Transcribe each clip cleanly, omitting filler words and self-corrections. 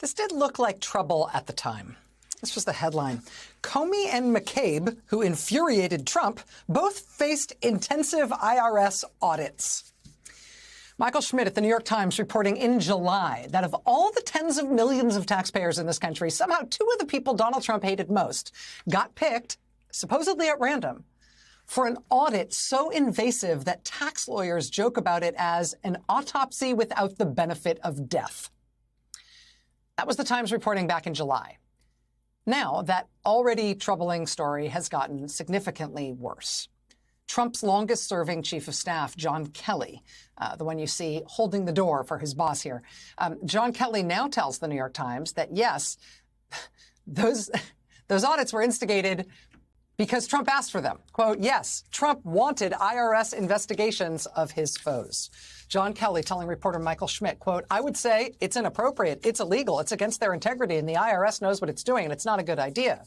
This did look like trouble at the time. This was the headline. Comey and McCabe, who infuriated Trump, both faced intensive IRS audits. Michael Schmidt at the New York Times reporting in July that of all the tens of millions of taxpayers in this country, somehow two of the people Donald Trump hated most got picked, supposedly at random, for an audit so invasive that tax lawyers joke about it as an autopsy without the benefit of death. That was the Times reporting back in July. Now, that already troubling story has gotten significantly worse. Trump's longest-serving chief of staff, John Kelly, the one you see holding the door for his boss here, John Kelly now tells the New York Times that, yes, those audits were instigated because Trump asked for them. Quote, yes, Trump wanted IRS investigations of his foes. John Kelly telling reporter Michael Schmidt, quote, I would say it's inappropriate, it's illegal, it's against their integrity, and the IRS knows what it's doing, and it's not a good idea.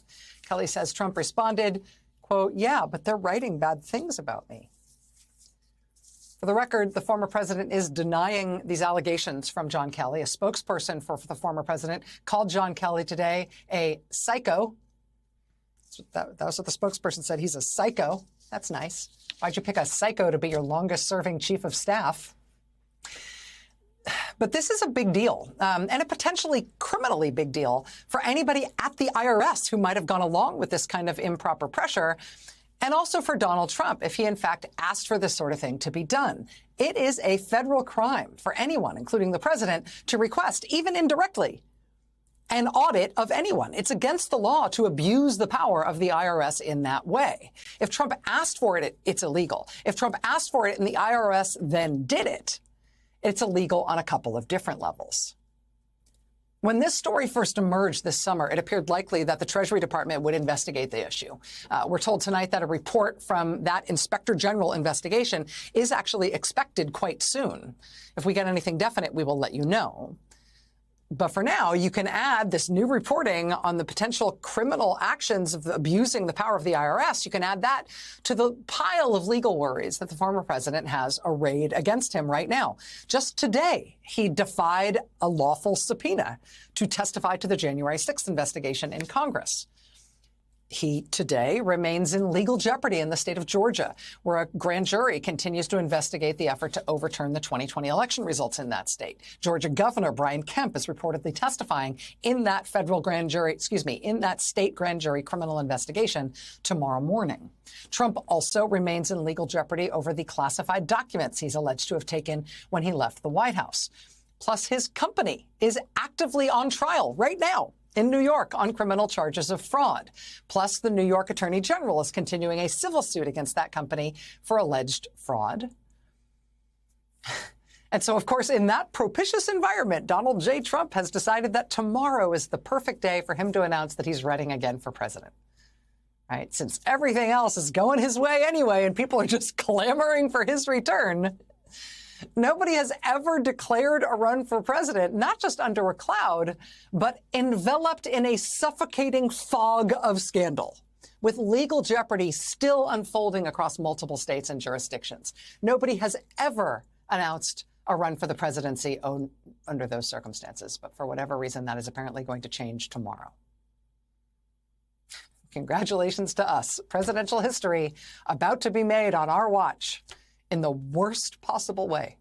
Kelly says Trump responded, quote, yeah, but they're writing bad things about me. For the record, the former president is denying these allegations from John Kelly. A spokesperson for the former president called John Kelly today a psycho. That was what the spokesperson said. He's a psycho. That's nice. Why'd you pick a psycho to be your longest-serving chief of staff? But this is a big deal, and a potentially criminally big deal for anybody at the IRS who might have gone along with this kind of improper pressure, and also for Donald Trump if he, in fact, asked for this sort of thing to be done. It is a federal crime for anyone, including the president, to request, even indirectly, an audit of anyone. It's against the law to abuse the power of the IRS in that way. If Trump asked for it, it's illegal. If Trump asked for it and the IRS then did it, it's illegal on a couple of different levels. When this story first emerged this summer, it appeared likely that the Treasury Department would investigate the issue. We're told tonight that a report from that Inspector General investigation is actually expected quite soon. If we get anything definite, we will let you know. But for now, you can add this new reporting on the potential criminal actions of abusing the power of the IRS. You can add that to the pile of legal worries that the former president has arrayed against him right now. Just today, he defied a lawful subpoena to testify to the January 6th investigation in Congress. He today remains in legal jeopardy in the state of Georgia, where a grand jury continues to investigate the effort to overturn the 2020 election results in that state. Georgia Governor Brian Kemp is reportedly testifying in that in that state grand jury criminal investigation tomorrow morning. Trump also remains in legal jeopardy over the classified documents he's alleged to have taken when he left the White House. Plus, his company is actively on trial right now in New York on criminal charges of fraud. Plus, the New York Attorney General is continuing a civil suit against that company for alleged fraud. And so, of course, in that propitious environment, Donald J. Trump has decided that tomorrow is the perfect day for him to announce that he's running again for president. Right? Since everything else is going his way anyway and people are just clamoring for his return, nobody has ever declared a run for president, not just under a cloud, but enveloped in a suffocating fog of scandal, with legal jeopardy still unfolding across multiple states and jurisdictions. Nobody has ever announced a run for the presidency under those circumstances, but for whatever reason, that is apparently going to change tomorrow. Congratulations to us. Presidential history about to be made on our watch in the worst possible way.